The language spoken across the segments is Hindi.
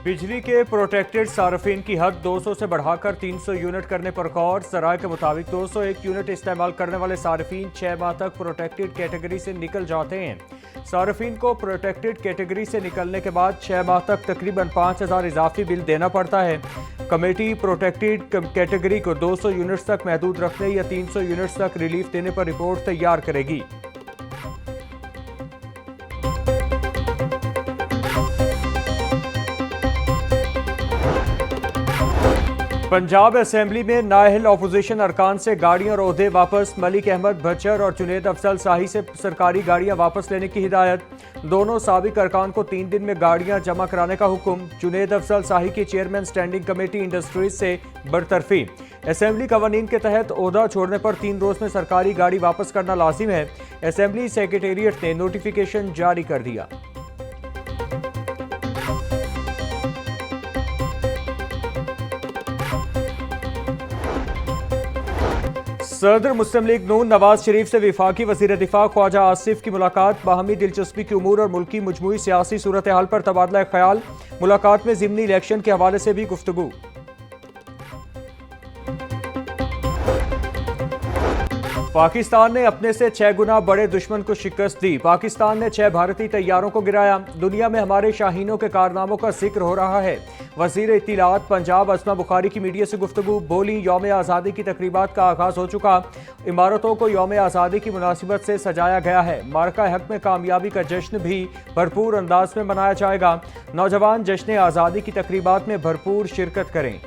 बिजली के प्रोटेक्टेड सार्फिन की हद 200 से बढ़ाकर 300 यूनिट करने पर गौर। सराय के मुताबिक 201 यूनिट इस्तेमाल करने वाले सार्फिन 6 माह तक प्रोटेक्टेड कैटेगरी से निकल जाते हैं। सार्फिन को प्रोटेक्टेड कैटेगरी से निकलने के बाद 6 माह तक तकरीबन 5000 इजाफी बिल देना पड़ता है। कमेटी प्रोटेक्टेड कैटेगरी को 200 यूनिट्स तक महदूद रखने या 300 यूनिट्स तक रिलीफ देने पर रिपोर्ट तैयार करेगी। पंजाब असेंबली में नाअहल अपोजिशन अरकान से गाड़ियां और ओहदे वापस। मलिक अहमद भच्चर और जुनेद अफजल शाही से सरकारी गाड़ियां वापस लेने की हिदायत। दोनों साबिक अरकान को 3 दिन में गाड़ियां जमा कराने का हुक्म। जुनेद अफजल शाही की चेयरमैन स्टैंडिंग कमेटी इंडस्ट्रीज से बरतरफी। असेंबली कवानीन के तहत ओहदा छोड़ने पर 3 रोज में सरकारी गाड़ी वापस करना लाजिम है। असेंबली सेक्रेटेरिएट ने नोटिफिकेशन जारी कर दिया। सदर मुस्लिम लीग नून नवाज शरीफ से वफाकी वजीर दिफा ख्वाजा आसिफ की मुलाकात। बाहमी दिलचस्पी के उमूर और मुल्की मजमूई सियासी सूरत हाल पर तबादला ख्याल। मुलाकात में ज़िमनी इलेक्शन के हवाले से भी गुफ्तगू। पाकिस्तान ने अपने से 6 गुना बड़े दुश्मन को शिकस्त दी। पाकिस्तान ने 6 भारतीय तैयारों को गिराया। दुनिया में हमारे शाहीनों के कारनामों का जिक्र हो रहा है। वजीर इत्तिलात पंजाब अस्मा बुखारी की मीडिया से गुफ्तगू। बोली, यौम आज़ादी की तकरीबात का आगाज हो चुका। इमारतों को यौम आज़ादी की मुनासिबत से सजाया गया है। मार्का हक में कामयाबी का जश्न भी भरपूर अंदाज में मनाया जाएगा। नौजवान जश्न आज़ादी की तकरीबात में भरपूर शिरकत करें।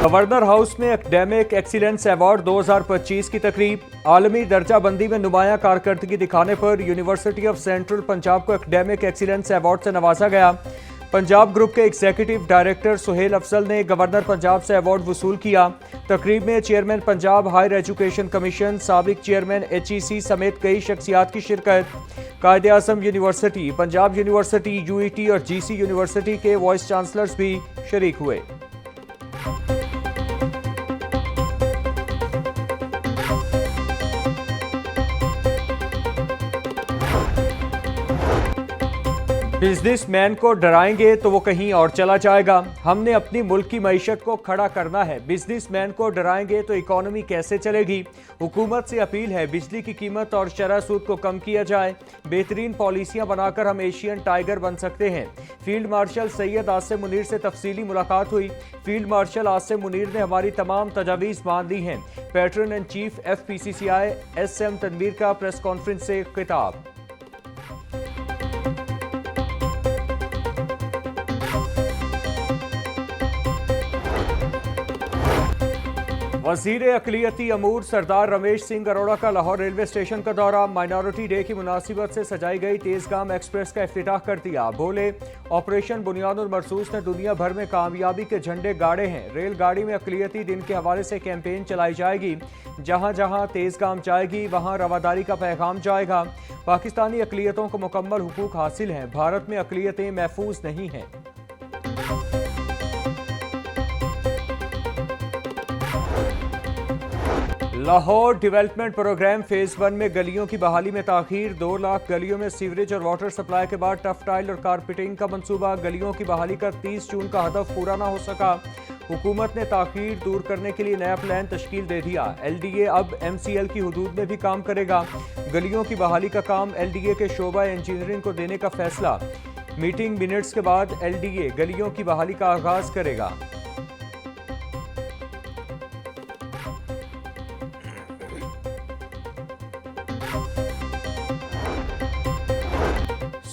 गवर्नर हाउस में एकेडमिक एक्सीलेंस अवार्ड 2025 की तकरीब। आलमी दर्जा बंदी में नुमाया कारकर्दगी दिखाने पर यूनिवर्सिटी ऑफ सेंट्रल पंजाब को एकेडमिक एक्सीलेंस अवार्ड से नवाजा गया। पंजाब ग्रुप के एग्जीक्यूटिव डायरेक्टर सुहेल अफजल ने गवर्नर पंजाब से अवार्ड वसूल किया। तकरीब में chairman Punjab higher education commission, साबिक चेयरमैन HEC समेत कई शख्सियात की शिरकत। Quaid e Azam university, Punjab university, UET और GC यूनिवर्सिटी के वाइस चांसलर्स भी शरीक हुए। बिजनेसमैन को डराएंगे तो वो कहीं और चला जाएगा। हमने अपनी मुल्क की मईशत को खड़ा करना है। बिजनेसमैन को डराएंगे तो इकॉनमी कैसे चलेगी। हुकूमत से अपील है बिजली की कीमत और शरह सूद को कम किया जाए। बेहतरीन पॉलिसियां बनाकर हम एशियन टाइगर बन सकते हैं। फील्ड मार्शल सैयद आसिम मुनीर से तफसीली मुलाकात हुई। फील्ड मार्शल आसिम मुनीर ने हमारी तमाम तजावीज़ मान ली हैं। Patron and chief FPCCI SM Tanveer का प्रेस कॉन्फ्रेंस से खिताब। वज़ीर अक़लियती अमूर सरदार रमेश सिंह अरोड़ा का लाहौर रेलवे स्टेशन का दौरा। माइनॉरिटी डे की मुनासिबत से सजाई गई तेजगाम एक्सप्रेस का इफ्तिताह कर दिया। बोले, ऑपरेशन बुनियादुल मरसूस ने दुनिया भर में कामयाबी के झंडे गाड़े हैं। रेलगाड़ी में अक़लियती दिन के हवाले से कैंपेन चलाई जाएगी। जहां जहां तेजगाम जाएगी वहां रवादारी का पैगाम जाएगा। पाकिस्तानी अक़लियतों को मुकम्मल हुकूक हासिल हैं। भारत में अक़लियतें महफूज नहीं हैं। लाहौर डेवलपमेंट प्रोग्राम फेज 1 में गलियों की बहाली में ताखीर। 2 लाख गलियों में सीवरेज और वाटर सप्लाई के बाद टफ टाइल और कारपेटिंग का मंसूबा। गलियों की बहाली का 30 जून का हदफ पूरा ना हो सका। हुकूमत ने ताखीर दूर करने के लिए नया प्लान तश्कील दे दिया। LDA अब MCL की हुदूद में भी काम करेगा। गलियों की बहाली का काम LDA के शोबा इंजीनियरिंग को देने का फैसला। मीटिंग मिनट्स के बाद LDA गलियों की बहाली का आगाज करेगा।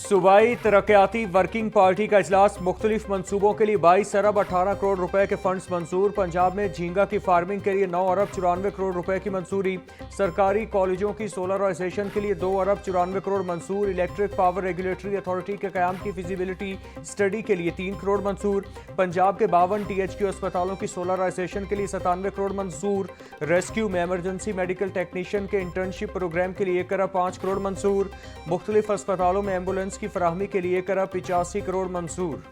सूबाई तरक्याती वर्किंग पार्टी का इजलास। मुख्तलिफ मनसूबों के लिए 22 अरब 18 करोड़ रुपए के फंड्स मंजूर। पंजाब में झींगा की फार्मिंग के लिए 9 अरब 94 करोड़ रुपए की मंजूरी। सरकारी कॉलेजों की सोलराइजेशन के लिए 2 अरब 94 करोड़ मंजूर। इलेक्ट्रिक पावर रेगुलेटरी अथॉरिटी के कयाम की फिजिबिलिटी स्टडी के लिए 3 करोड़ मंजूर। पंजाब के 52 THQ अस्पतालों की सोलराइजेशन के लिए 97 करोड़ मंजूर। रेस्क्यू में एमरजेंसी मेडिकल टेक्नीशियन के इंटर्नशिप प्रोग्राम के लिए 1 अरब 5 करोड़ मंजूर। मुख्तलिफ अस्पतालों में एम्बुलेंस की फराहमी के लिए 1 अरब 85 करोड़ मंजूर।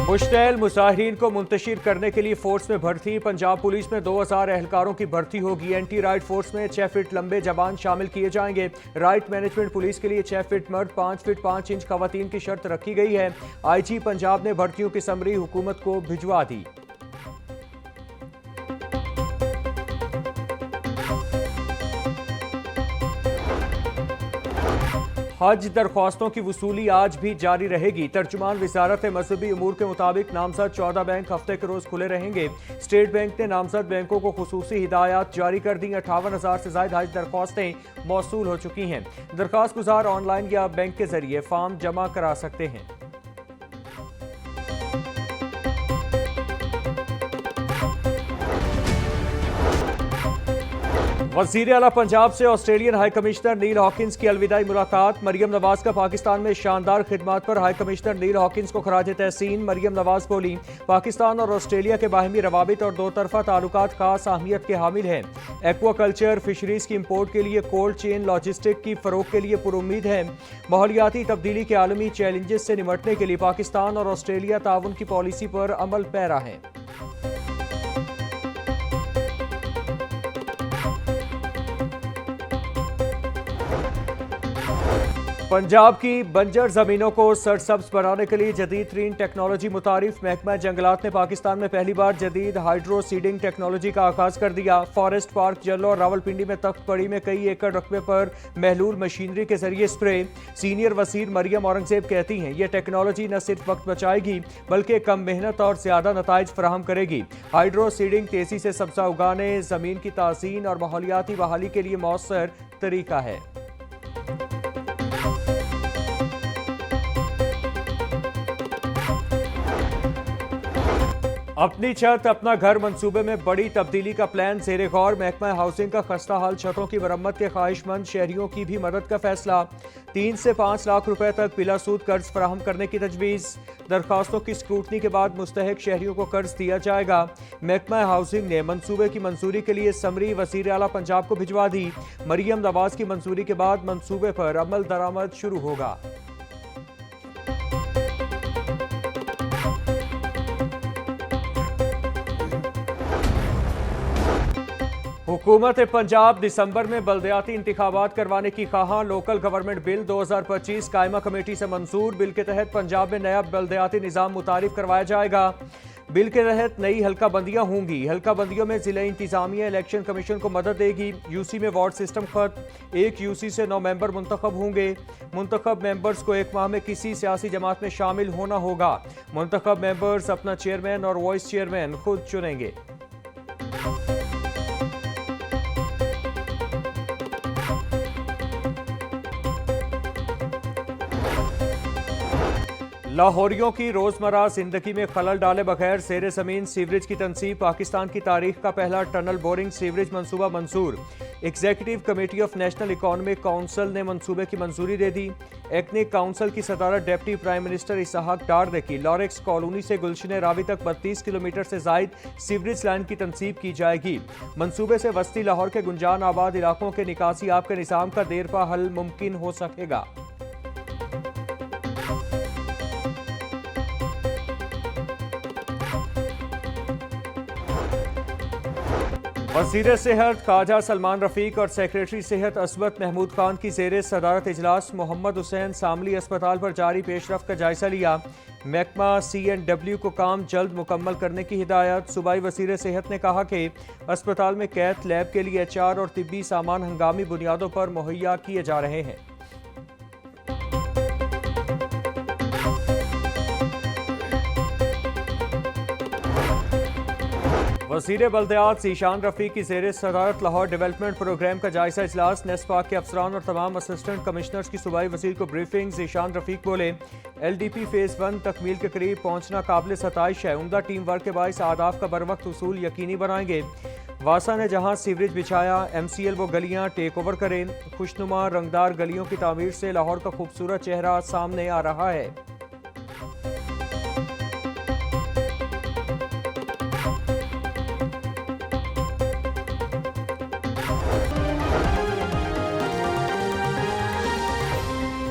मुश्तैल मुजाहिरीन को मुंतशिर करने के लिए फोर्स में भर्ती। पंजाब पुलिस में 2000 एहलकारों की भर्ती होगी। एंटी राइट फोर्स में 6 फीट लंबे जवान शामिल किए जाएंगे। राइट मैनेजमेंट पुलिस के लिए 6 फीट मर्द, 5 फीट 5 इंच खवातीन की शर्त रखी गई है। आईजी पंजाब ने भर्तियों की समरी हुकूमत को भिजवा दी। हज दरख्वास्तों की वसूली आज भी जारी रहेगी। तर्जुमान वजारत मजहबी उमूर के मुताबिक नामजद 14 बैंक हफ्ते के रोज खुले रहेंगे। स्टेट बैंक ने नामजद बैंकों को खुसूसी हिदायत जारी कर दी। 58,000 से ज्यादा हज दरख्वास्तें मौसूल हो चुकी हैं। दरख्वास्त गुजार ऑनलाइन या बैंक के जरिए फॉर्म जमा करा सकते हैं। वज़ीर आला पंजाब से ऑस्ट्रेलियन हाई कमिश्नर नील हॉकिंस की अलविदाई मुलाकात। मरियम नवाज का पाकिस्तान में शानदार खिदमत पर हाई कमिश्नर नील हॉकिंस को खराज तहसीन। मरियम नवाज बोली, पाकिस्तान और ऑस्ट्रेलिया के बाहमी रवाबित और दो तरफा ताल्लुकात खास अहमियत के हामिल हैं। एक्वाकल्चर फिशरीज की इम्पोर्ट के लिए कोल्ड चेन लॉजिस्टिक की फरोग के लिए पुरुम्मीद है। माहौलियाती तब्दीली के आलमी चैलेंजेस से निपटने के लिए पाकिस्तान और ऑस्ट्रेलिया ताउन की पॉलिसी पर अमल पैरा है। पंजाब की बंजर जमीनों को सरसब्ज बनाने के लिए जदीद तरीन टेक्नोलॉजी मुतारिफ। महकमा जंगलात ने पाकिस्तान में पहली बार जदीद हाइड्रो सीडिंग टेक्नोलॉजी का आगाज कर दिया। फॉरेस्ट पार्क जल्लो और रावलपिंडी में तख्त पड़ी में कई एकड़ रकबे पर महलूल मशीनरी के जरिए स्प्रे। सीनियर वजीर मरियम औरंगजेब कहती हैं, यह टेक्नोलॉजी न सिर्फ वक्त बचाएगी बल्कि कम मेहनत और ज्यादा नताइज फराहम करेगी। हाइड्रो सीडिंग तेजी से सब्जा उगाने, जमीन की ताज़ीन और माहौलियाती बहाली के लिए मौसर तरीका है। अपनी छत अपना घर मंसूबे में बड़ी तब्दीली का प्लान ज़ेरे गौर। महकमा हाउसिंग का खस्ता हाल छतों की मरम्मत के ख्वाहिशमंद शहरियों की भी मदद का फैसला। 3 से 5 लाख रुपए तक बिला सूद कर्ज फराहम करने की तजवीज़। दरखास्तों की स्क्रूटनी के बाद मुस्तहिक शहरियों को कर्ज दिया जाएगा। महकमा हाउसिंग ने मंसूबे की मंजूरी के लिए समरी वज़ीर आला पंजाब को भिजवा दी। मरियम नवाज की मंजूरी के बाद मंसूबे पर अमल दरामद शुरू होगा। हुकूमत पंजाब दिसंबर में बल्दियाती इंतखाबात करवाने की ख्वाहां। लोकल गवर्नमेंट बिल 2025 कायमा कमेटी से मंजूर। बिल के तहत पंजाब में नया बल्दियाती निज़ाम मुतारिफ करवाया जाएगा। बिल के तहत नई हल्का बंदियां होंगी। हल्का बंदियों में जिला इंतजामिया इलेक्शन कमीशन को मदद देगी। यूसी में वार्ड सिस्टम खत्म। एक यूसी से 9 मेंबर मुंतखब होंगे। मुंतखब मेंबर्स को 1 माह में किसी सियासी जमात में शामिल होना होगा। मुंतखब मेंबर्स अपना चेयरमैन और वाइस चेयरमैन खुद चुनेंगे। लाहौरियों की रोजमर्रा जिंदगी में खलल डाले बगैर ज़ेरे ज़मीन सीवरेज की तनसीब। पाकिस्तान की तारीख का पहला टनल बोरिंग सीवरेज मंसूबा मंजूर। Executive committee of national economic council ने मंसूबे की मंजूरी दे दी। एथनिक काउंसिल की सदारत डिप्टी प्राइम मिनिस्टर इसहाक डार ने की। लॉरेक्स कॉलोनी से गुलशन रावी तक 32 किलोमीटर से जायद सीवरेज लाइन की तनसीब की जाएगी। मंसूबे से वस्ती लाहौर के गुंजान आबाद इलाकों के निकासी आप के निज़ाम का देरपा हल मुमकिन हो सकेगा। वज़ीर सेहत ख्वाजा सलमान रफ़ीक और सेक्रेटरी सेहत असवत महमूद खान की ज़ेरे सदारत इजलास मोहम्मद हुसैन सामली अस्पताल पर जारी पेशरफ का जायजा लिया। महकमा CNW को काम जल्द मुकम्मल करने की हिदायत। सूबाई वज़ीर सेहत ने कहा कि अस्पताल में कैथ लैब के लिए HR और तिब्बी सामान हंगामी बुनियादों पर मुहैया किए जा रहे हैं। वज़ीर बल्दियात ज़ीशान रफ़ीक की ज़ेरे सदारत लाहौर डेवलपमेंट प्रोग्राम का जायजा इजलास। नेस्पा के अफसरान और तमाम असिस्टेंट कमिश्नर्स की सूबाई वज़ीर को ब्रीफिंग। ज़ीशान रफ़ीक बोले, LDP फेज़ 1 तकमील के करीब पहुँचना काबिल सताइश है। उम्दा टीम वर्क के बाइस आदाफ का बर वक्त उसूल यकीनी बनाएंगे। वासा ने जहाँ सीवरेज बिछाया, MCL वो गलियाँ टेक ओवर करें। खुशनुमा रंगदार गलियों की तामीर से लाहौर का खूबसूरत चेहरा सामने आ रहा है।